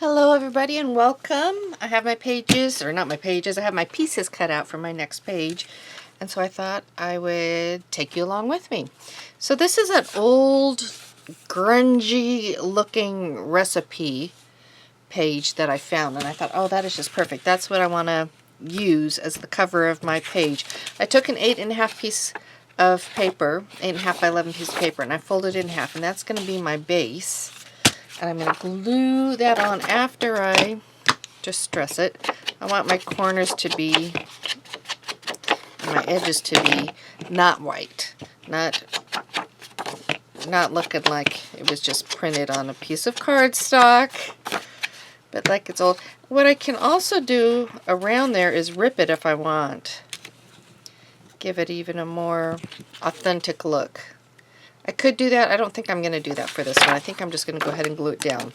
Hello everybody and welcome. I have my pages, or not my pages, I have my pieces cut out for my next page. And so I thought I would take you along with me. So this is an old, grungy looking recipe page that I found. And I thought, oh, that is just perfect. That's what I want to use as the cover of my page. I took an 8.5 piece of paper, 8.5 by 11 piece of paper, and I folded it in half. And that's going to be my base. And I'm going to glue that on after I just stress it. I want my corners to be, and my edges to be not white. Not looking like it was just printed on a piece of cardstock, but like it's old. What I can also do around there is rip it if I want. Give it even a more authentic look. I could do that. I don't think I'm going to do that for this one. I think I'm just going to go ahead and glue it down.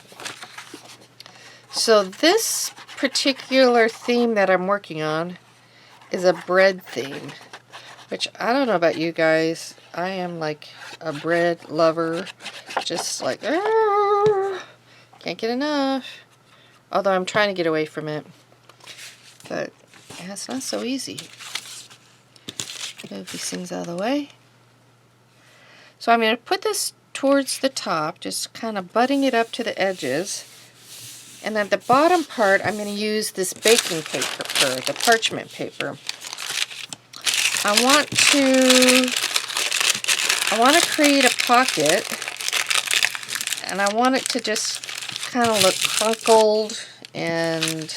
So this particular theme that I'm working on is a bread theme, which I don't know about you guys. I am like a bread lover. Just like, can't get enough. Although I'm trying to get away from it. But yeah, it's not so easy. Move these things out of the way. So I'm going to put this towards the top, just kind of butting it up to the edges. And at the bottom part, I'm going to use this baking paper, the parchment paper. I want to create a pocket, and I want it to just kind of look crunkled and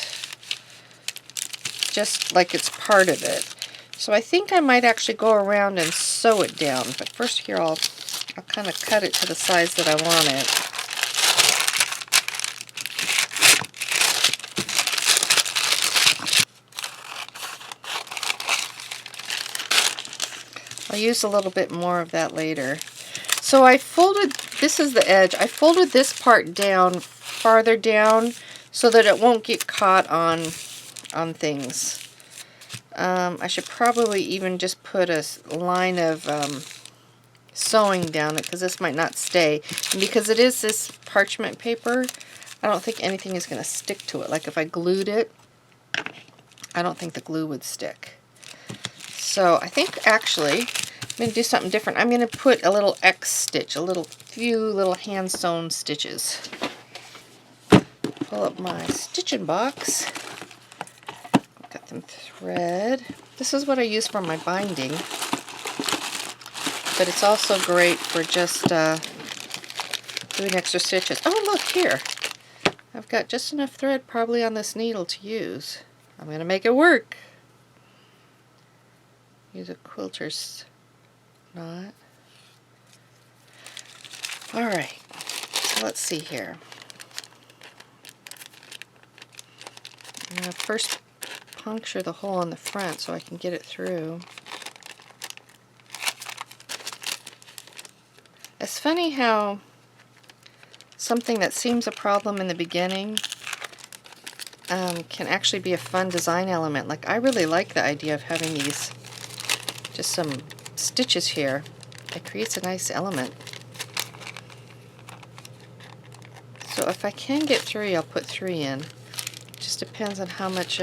just like it's part of it. So I think I might actually go around and sew it down. But first here I'll kind of cut it to the size that I want it. I'll use a little bit more of that later. So I folded, this is the edge, I folded this part down, farther down, so that it won't get caught on things. I should probably even just put a line of sewing down it, because this might not stay. And because it is this parchment paper, I don't think anything is going to stick to it. Like if I glued it, I don't think the glue would stick. So I think actually I'm going to do something different. I'm going to put a little X stitch, few little hand sewn stitches. Pull up my stitching box. Got them thread. This is what I use for my binding, but it's also great for just doing extra stitches. Oh, look here. I've got just enough thread probably on this needle to use. I'm going to make it work. Use a quilter's knot. Alright, so let's see here. I'm going to first puncture the hole in the front so I can get it through. It's funny how something that seems a problem in the beginning can actually be a fun design element. Like I really like the idea of having these, just some stitches here. It creates a nice element. So if I can get 3, I'll put 3 in. It just depends on how much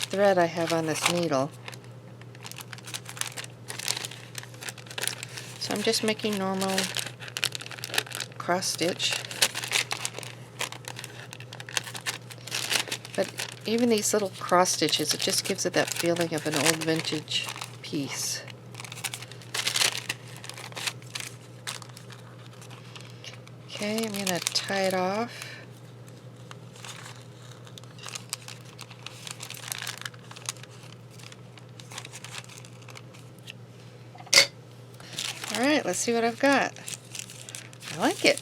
thread I have on this needle. So I'm just making normal cross stitch. But even these little cross stitches, it just gives it that feeling of an old vintage piece. Okay, I'm going to tie it off. Alright, let's see what I've got. I like it.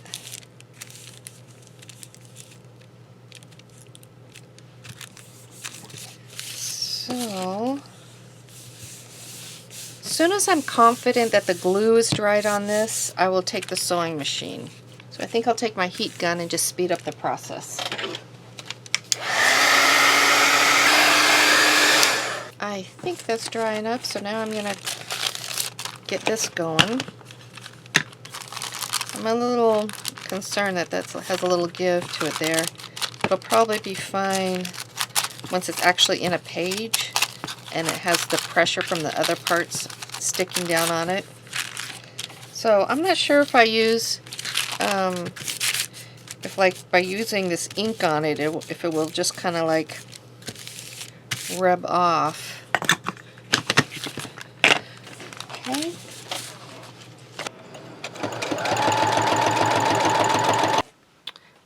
So, as soon as I'm confident that the glue is dried on this, I will take the sewing machine. So I think I'll take my heat gun and just speed up the process. I think that's dry enough, so now I'm going to get this going. I'm a little concerned that that has a little give to it there. It'll probably be fine once it's actually in a page and it has the pressure from the other parts sticking down on it. So I'm not sure if I use, if like by using this ink on it, if it will just kind of like rub off. Okay.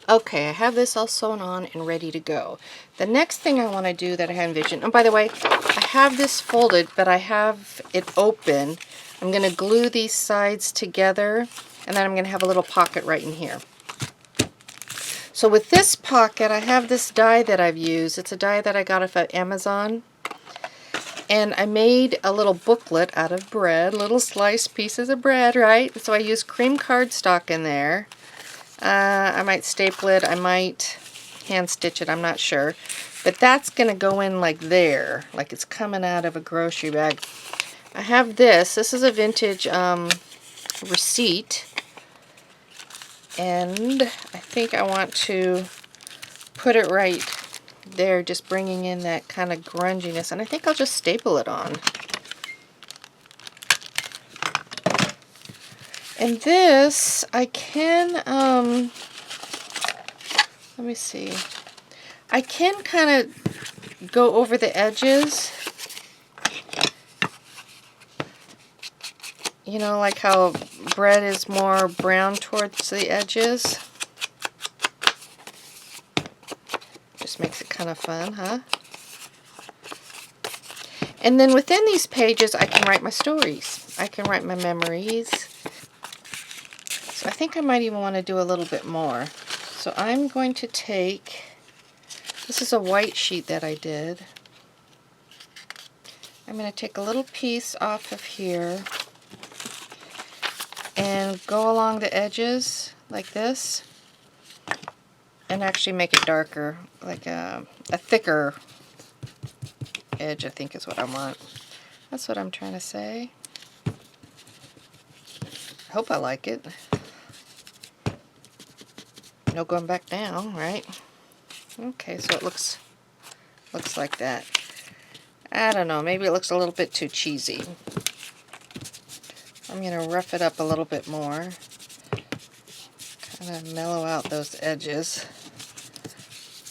Okay, I have this all sewn on and ready to go. The next thing I want to do that I have envisioned, and by the way, I have this folded, but I have it open. I'm going to glue these sides together, and then I'm going to have a little pocket right in here. So with this pocket, I have this die that I've used. It's a die that I got off of Amazon. And I made a little booklet out of bread, little sliced pieces of bread, right? So I used cream cardstock in there. I might staple it, I might hand stitch it, I'm not sure. But that's going to go in like there, like it's coming out of a grocery bag. I have this. This is a vintage receipt. And I think I want to put it right there, just bringing in that kind of grunginess. And I think I'll just staple it on. And this, I can, let me see. I can kind of go over the edges. You know, like how bread is more brown towards the edges. Just makes it kind of fun, huh? And then within these pages, I can write my stories. I can write my memories. So I think I might even want to do a little bit more. So I'm going to take, this is a white sheet that I did. I'm going to take a little piece off of here and go along the edges like this and actually make it darker, like a thicker edge, I think is what I want. That's what I'm trying to say. I hope I like it. No going back down, right? Okay, so it looks like that. I don't know, maybe it looks a little bit too cheesy. I'm going to rough it up a little bit more. Kind of mellow out those edges.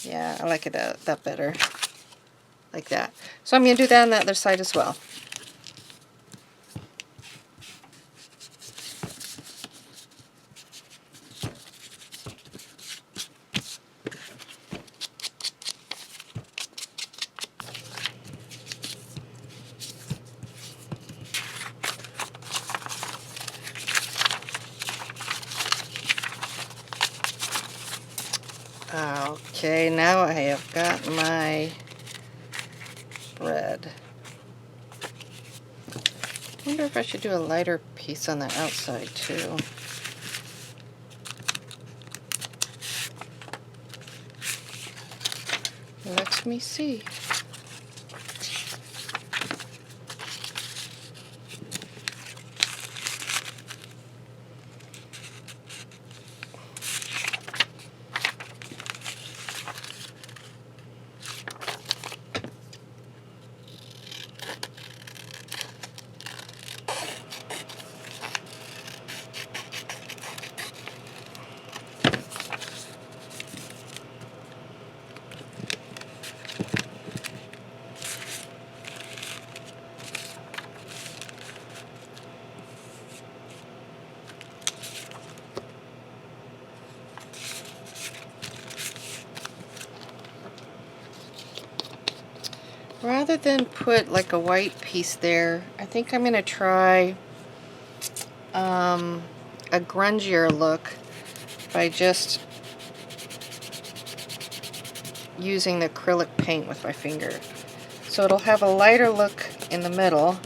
Yeah, I like it that better. Like that. So I'm going to do that on the other side as well. Okay, now I have got my bread. I wonder if I should do a lighter piece on the outside too. Let me see. Rather than put like a white piece there, I think I'm going to try a grungier look by just using the acrylic paint with my finger. So it'll have a lighter look in the middle.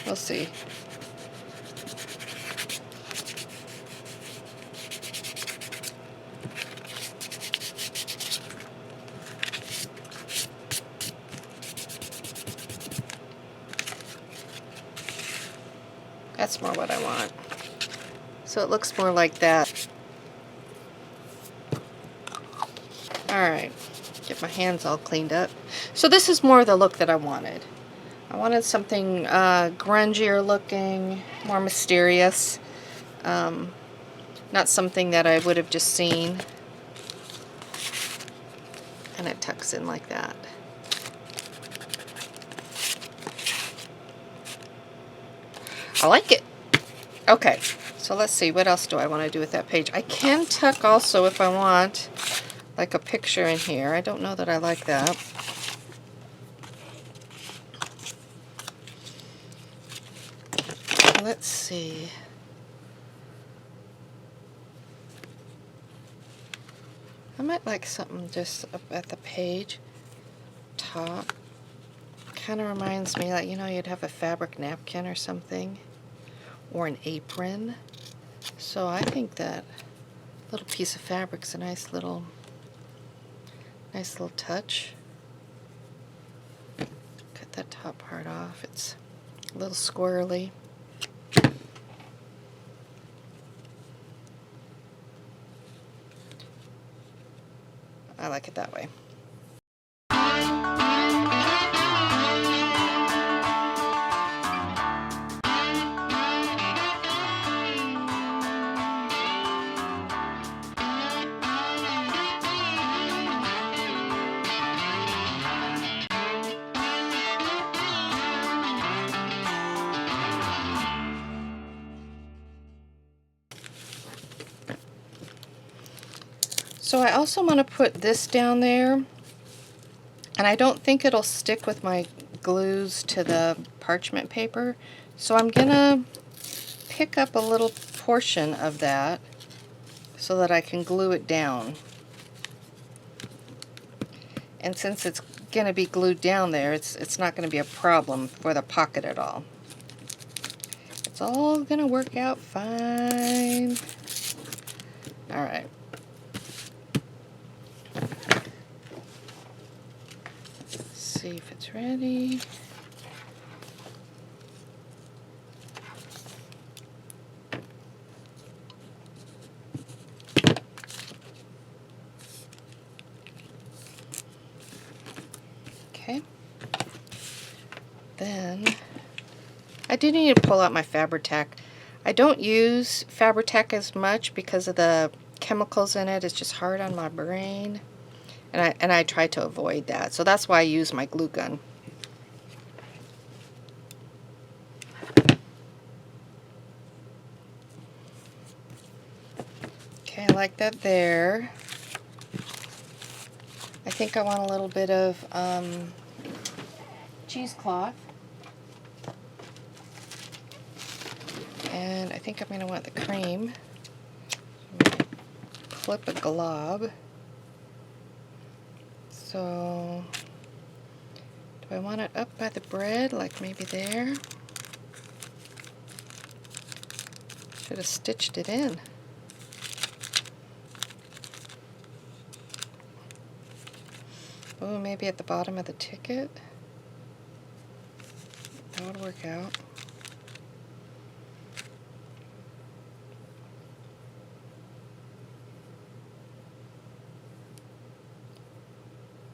We'll see. That's more what I want. So it looks more like that. Alright, get my hands all cleaned up. So this is more the look that I wanted. I wanted something grungier looking, more mysterious. Not something that I would have just seen. And it tucks in like that. I like it. Okay, so let's see, what else do I want to do with that page? I can tuck also if I want, like a picture in here. I don't know that I like that. Let's see. I might like something just up at the page top. Kind of reminds me, like, you know, you'd have a fabric napkin or something, or an apron. So I think that little piece of fabric's a nice little touch. Cut that top part off. It's a little squirrely. I like it that way. So I also want to put this down there, and I don't think it'll stick with my glues to the parchment paper, so I'm gonna pick up a little portion of that so that I can glue it down. And since it's gonna be glued down there, it's not gonna be a problem for the pocket at all. It's all gonna work out fine. All right. See if it's ready. Okay. Then I do need to pull out my Fabri-Tac. I don't use Fabri-Tac as much because of the chemicals in it. It's just hard on my brain. And I try to avoid that. So that's why I use my glue gun. Okay, I like that there. I think I want a little bit of cheesecloth. And I think I'm going to want the cream. Flip a glob. So, do I want it up by the bread, like maybe there? Should have stitched it in. Oh, maybe at the bottom of the ticket? That would work out.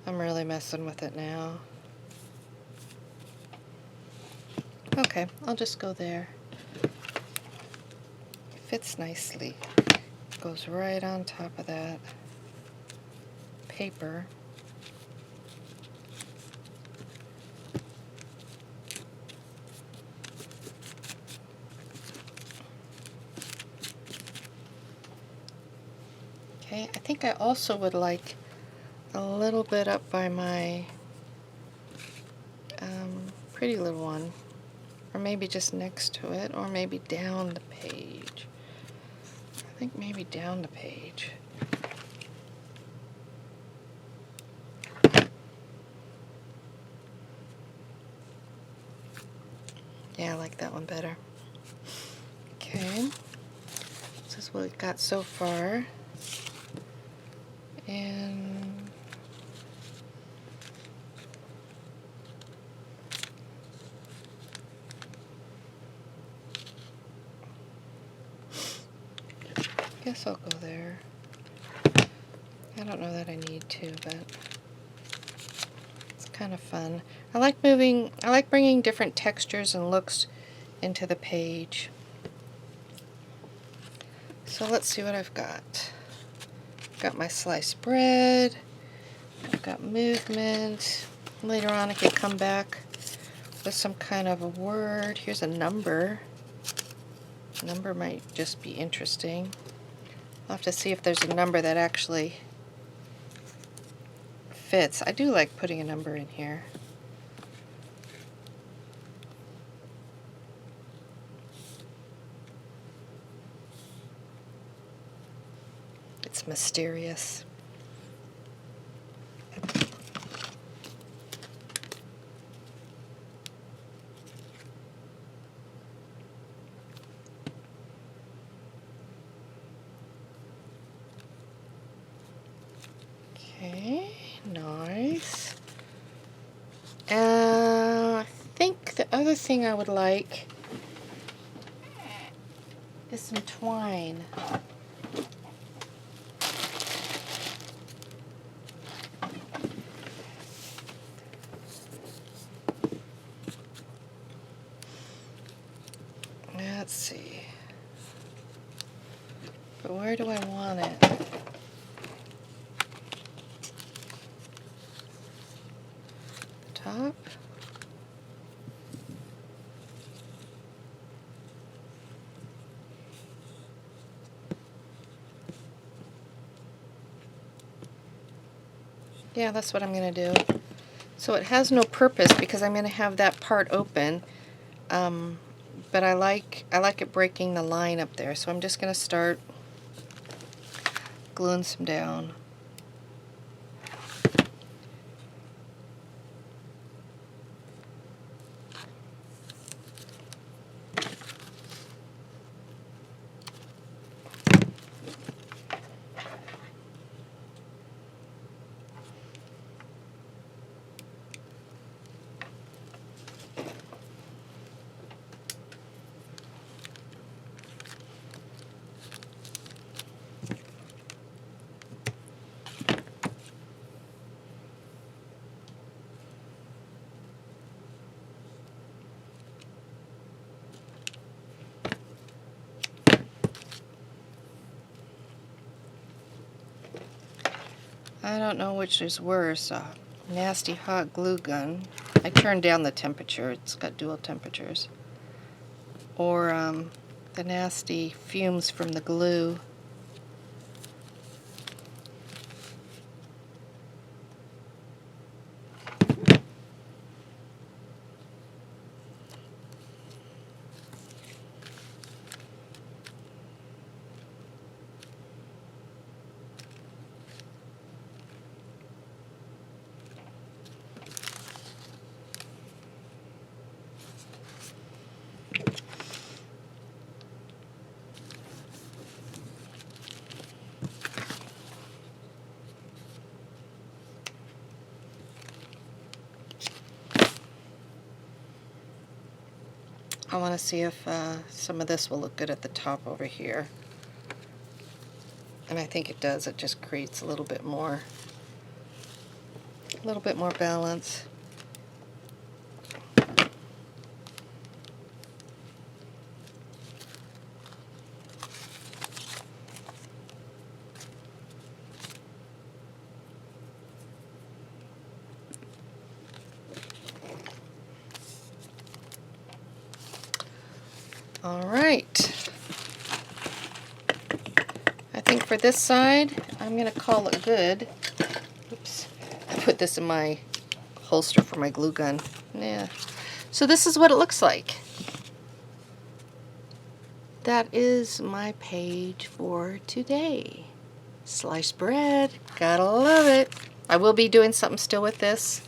I'm really messing with it now. Okay, I'll just go there. It fits nicely. Goes right on top of that paper. Okay, I think I also would like a little bit up by my pretty little one, or maybe just next to it, or maybe down the page. I think maybe down the page. Yeah, I like that one better. Okay, this is what we've got so far. And guess I'll go there. I don't know that I need to, but it's kind of fun. I like bringing different textures and looks into the page. So let's see what I've got. Got my sliced bread. I've got movement. Later on I could come back with some kind of a word. Here's a number. A number might just be interesting. I'll have to see if there's a number that actually fits. I do like putting a number in here. It's mysterious. Okay, nice. I think the other thing I would like is some twine. Let's see. But where do I want it? The top? Yeah, that's what I'm going to do. So it has no purpose because I'm going to have that part open. But I like it breaking the line up there, so I'm just going to start gluing some down. I don't know which is worse, a nasty hot glue gun. I turned down the temperature, it's got dual temperatures. Or the nasty fumes from the glue. I want to see if some of this will look good at the top over here. And I think it does. It just creates a little bit more balance. All right. I think for this side, I'm going to call it good. Oops. I put this in my holster for my glue gun. Yeah. So this is what it looks like. That is my page for today. Sliced bread. Gotta love it. I will be doing something still with this,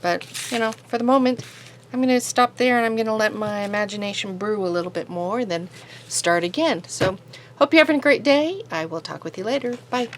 but, you know, for the moment, I'm going to stop there and I'm going to let my imagination brew a little bit more and then start again. So, hope you're having a great day. I will talk with you later. Bye.